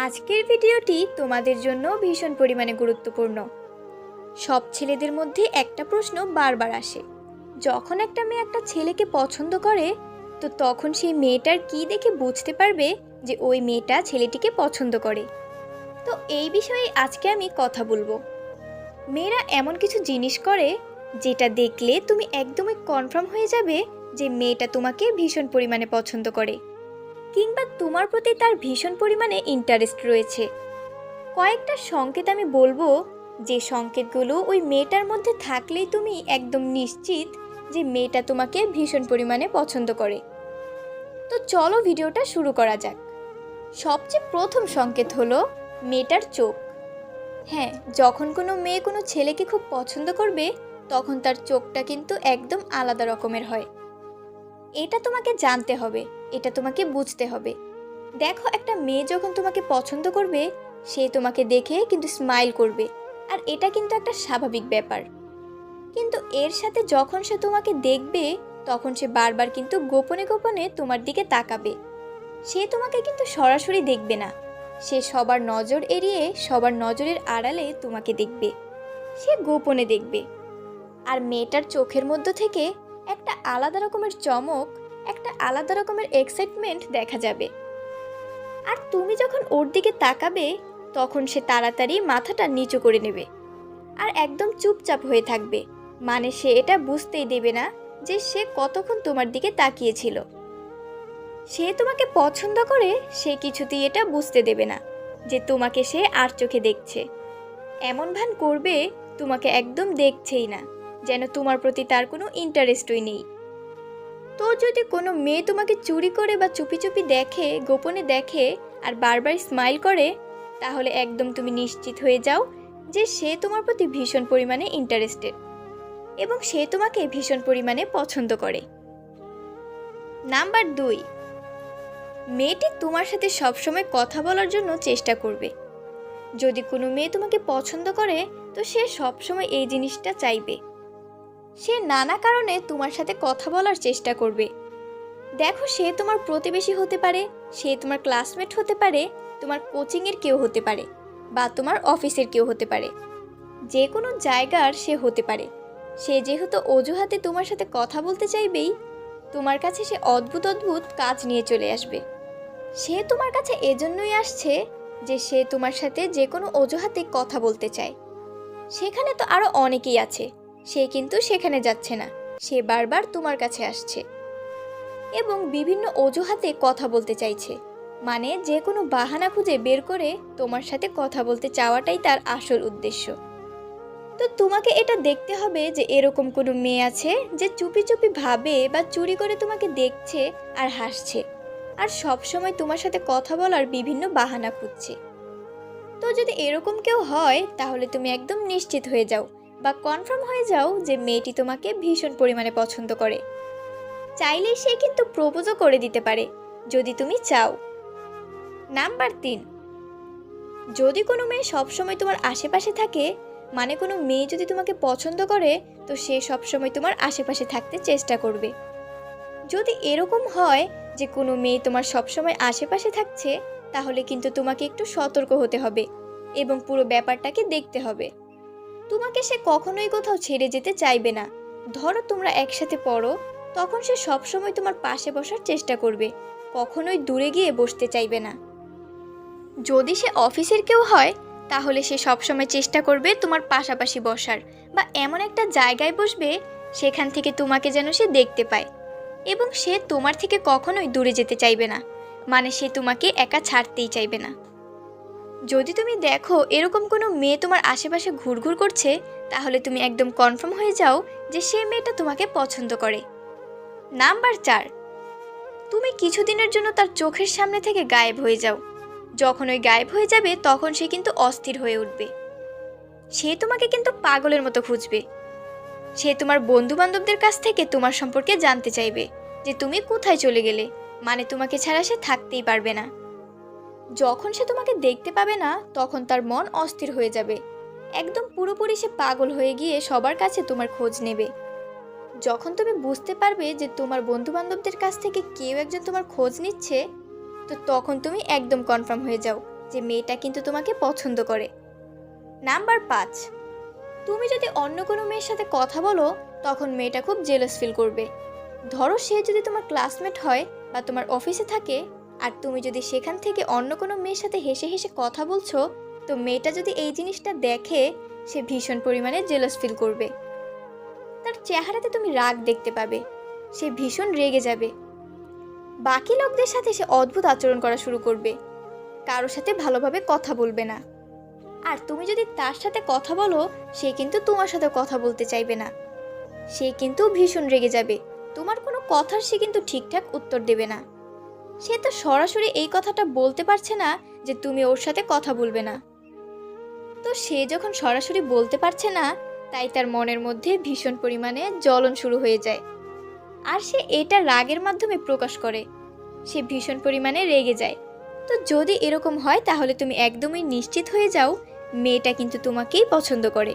আজকের ভিডিওটি তোমাদের জন্য ভীষণ পরিমাণে গুরুত্বপূর্ণ। সব ছেলেদের মধ্যে একটা প্রশ্ন বারবার আসে, যখন একটা মেয়ে একটা ছেলেকে পছন্দ করে তো তখন সেই মেয়েটার কি দেখে বুঝতে পারবে যে ওই মেয়েটা ছেলেটিকে পছন্দ করে। তো এই বিষয়ে আজকে আমি কথা বলবো। মেয়েরা এমন কিছু জিনিস করে যেটা দেখলে তুমি একদমই কনফার্ম হয়ে যাবে যে মেয়েটা তোমাকে ভীষণ পরিমাণে পছন্দ করে, কিংবা তোমার প্রতি তার ভীষণ পরিমাণে ইন্টারেস্ট রয়েছে। কয়েকটা সংকেত আমি বলবো, যে সংকেতগুলো ওই মেয়েটার মধ্যে থাকলেই তুমি একদম নিশ্চিত যে মেয়েটা তোমাকে ভীষণ পরিমাণে পছন্দ করে। তো চলো ভিডিওটা শুরু করা যাক। সবচেয়ে প্রথম সংকেত হলো মেয়েটার চোখ। হ্যাঁ, যখন কোনো মেয়ে কোনো ছেলেকে খুব পছন্দ করবে তখন তার চোখটা কিন্তু একদম আলাদা রকমের হয়। এটা তোমাকে জানতে হবে, এটা তোমাকে বুঝতে হবে। দেখো, একটা মেয়ে যখন তোমাকে পছন্দ করবে সে তোমাকে দেখে কিন্তু স্মাইল করবে, আর এটা কিন্তু একটা স্বাভাবিক ব্যাপার। কিন্তু এর সাথে যখন সে তোমাকে দেখবে তখন সে বারবার কিন্তু গোপনে গোপনে তোমার দিকে তাকাবে। সে তোমাকে কিন্তু সরাসরি দেখবে না, সে সবার নজর এড়িয়ে সবার নজরের আড়ালে তোমাকে দেখবে, সে গোপনে দেখবে। আর মেয়েটার চোখের মধ্য থেকে একটা আলাদা রকমের চমক, একটা আলাদা রকমের এক্সাইটমেন্ট দেখা যাবে। আর তুমি যখন ওর দিকে তাকাবে তখন সে তাড়াতাড়ি মাথাটা নিচু করে নেবে আর একদম চুপচাপ হয়ে থাকবে। মানে সে এটা বুঝতেই দেবে না যে সে কতক্ষণ তোমার দিকে তাকিয়েছিল। সে তোমাকে পছন্দ করে, সে কিছুতেই এটা বুঝতে দেবে না যে তোমাকে সে আর চোখে দেখছে। এমন ভান করবে তোমাকে একদম দেখছেই না, যেন তোমার প্রতি তার কোনো ইন্টারেস্টই নেই। তো যদি কোনো মেয়ে তোমাকে চুরি করে বা চুপি চুপি দেখে, গোপনে দেখে আর বারবার স্মাইল করে, তাহলে একদম তুমি নিশ্চিত হয়ে যাও যে সে তোমার প্রতি ভীষণ পরিমাণে ইন্টারেস্টেড এবং সে তোমাকে ভীষণ পরিমাণে পছন্দ করে। নাম্বার 2, মেয়েটি তোমার সাথে সবসময় কথা বলার জন্য চেষ্টা করবে। যদি কোনো মেয়ে তোমাকে পছন্দ করে তো সে সবসময় এই জিনিসটা চাইবে। সে নানা কারণে তোমার সাথে কথা বলার চেষ্টা করবে। দেখো, সে তোমার প্রতিবেশী হতে পারে, সে তোমার ক্লাসমেট হতে পারে, তোমার কোচিংয়ের কেউ হতে পারে, বা তোমার অফিসের কেউ হতে পারে। যে কোনো জায়গার সে হতে পারে। সে যেহেতু অজুহাতে তোমার সাথে কথা বলতে চাইবেই, তোমার কাছে সে অদ্ভুত অদ্ভুত কাজ নিয়ে চলে আসবে। সে তোমার কাছে এজন্যই আসছে যে সে তোমার সাথে যে কোনো অজুহাতে কথা বলতে চায়। সেখানে তো আরও অনেকেই আছে, সে কিন্তু সেখানে যাচ্ছে না, সে বারবার তোমার কাছে আসছে এবং বিভিন্ন অজুহাতে কথা বলতে চাইছে। মানে যে কোনো বাহানা খুঁজে বের করে তোমার সাথে কথা বলতে চাওয়াটাই তার আসল উদ্দেশ্য। তো তোমাকে এটা দেখতে হবে যে এরকম কোনো মেয়ে আছে যে চুপি চুপি ভাবে বা চুরি করে তোমাকে দেখছে আর হাসছে, আর সব সময় তোমার সাথে কথা বলার বিভিন্ন বাহানা খুঁজছে। তো যদি এরকম কেউ হয় তাহলে তুমি একদম নিশ্চিত হয়ে যাও বা কনফার্ম হয়ে যাও যে মেয়েটি তোমাকে ভীষণ পরিমাণে পছন্দ করে। চাইলেই সে কিন্তু প্রপোজও করে দিতে পারে যদি তুমি চাও। নাম্বার 3, যদি কোনো মেয়ে সবসময় তোমার আশেপাশে থাকে, মানে কোনো মেয়ে যদি তোমাকে পছন্দ করে তো সে সবসময় তোমার আশেপাশে থাকতে চেষ্টা করবে। যদি এরকম হয় যে কোনো মেয়ে তোমার সবসময় আশেপাশে থাকছে, তাহলে কিন্তু তোমাকে একটু সতর্ক হতে হবে এবং পুরো ব্যাপারটাকে দেখতে হবে। তোমাকে সে কখনোই কোথাও ছেড়ে যেতে চাইবে না। ধরো তোমরা একসাথে পড়ো, তখন সে সবসময় তোমার পাশে বসার চেষ্টা করবে, কখনোই দূরে গিয়ে বসতে চাইবে না। যদি সে অফিসের কেউ হয় তাহলে সে সবসময় চেষ্টা করবে তোমার পাশাপাশি বসার, বা এমন একটা জায়গায় বসবে সেখান থেকে তোমাকে যেন সে দেখতে পায়, এবং সে তোমার থেকে কখনোই দূরে যেতে চাইবে না। মানে সে তোমাকে একা ছাড়তেই চাইবে না। যদি তুমি দেখো এরকম কোনো মেয়ে তোমার আশেপাশে ঘুরঘুর করছে, তাহলে তুমি একদম কনফার্ম হয়ে যাও যে সে মেয়েটা তোমাকে পছন্দ করে। নাম্বার 4, তুমি কিছুদিনের জন্য তার চোখের সামনে থেকে গায়েব হয়ে যাও। যখন ওই গায়েব হয়ে যাবে তখন সে কিন্তু অস্থির হয়ে উঠবে। সে তোমাকে কিন্তু পাগলের মতো খুঁজবে। সে তোমার বন্ধু বান্ধবদের কাছ থেকে তোমার সম্পর্কে জানতে চাইবে যে তুমি কোথায় চলে গেলে, মানে তোমাকে ছাড়া সে থাকতেই পারবে না। যখন সে তোমাকে দেখতে পাবে না তখন তার মন অস্থির হয়ে যাবে, একদম পুরোপুরি সে পাগল হয়ে গিয়ে সবার কাছে তোমার খোঁজ নেবে। যখন তুমি বুঝতে পারবে যে তোমার বন্ধু বান্ধবদের কাছ থেকে কেউ একজন তোমার খোঁজ নিচ্ছে, তো তখন তুমি একদম কনফার্ম হয়ে যাও যে মেয়েটা কিন্তু তোমাকে পছন্দ করে। নাম্বার 5, তুমি যদি অন্য কোনো মেয়ের সাথে কথা বলো তখন মেয়েটা খুব জেলাস ফিল করবে। ধরো সে যদি তোমার ক্লাসমেট হয় বা তোমার অফিসে থাকে, আর তুমি যদি সেখান থেকে অন্য কোনো মেয়ের সাথে হেসে হেসে কথা বলছো, তো মেয়েটা যদি এই জিনিসটা দেখে সে ভীষণ পরিমাণে জেলাস ফিল করবে। তার চেহারাতে তুমি রাগ দেখতে পাবে, সে ভীষণ রেগে যাবে। বাকি লোকদের সাথে সে অদ্ভুত আচরণ করা শুরু করবে, কারোর সাথে ভালোভাবে কথা বলবে না। আর তুমি যদি তার সাথে কথা বলো সে কিন্তু তোমার সাথে কথা বলতে চাইবে না, সে কিন্তু ভীষণ রেগে যাবে। তোমার কোনো কথার সে কিন্তু ঠিকঠাক উত্তর দেবে না। সে তো সরাসরি এই কথাটা বলতে পারছে না যে তুমি ওর সাথে কথা বলবে না। তো সে যখন সরাসরি বলতে পারছে না, তাই তার মনের মধ্যে ভীষণ পরিমাণে জ্বলন শুরু হয়ে যায়, আর সে এটা রাগের মাধ্যমে প্রকাশ করে। সে ভীষণ পরিমাণে রেগে যায়। তো যদি এরকম হয় তাহলে তুমি একদমই নিশ্চিত হয়ে যাও মেয়েটা কিন্তু তোমাকেই পছন্দ করে।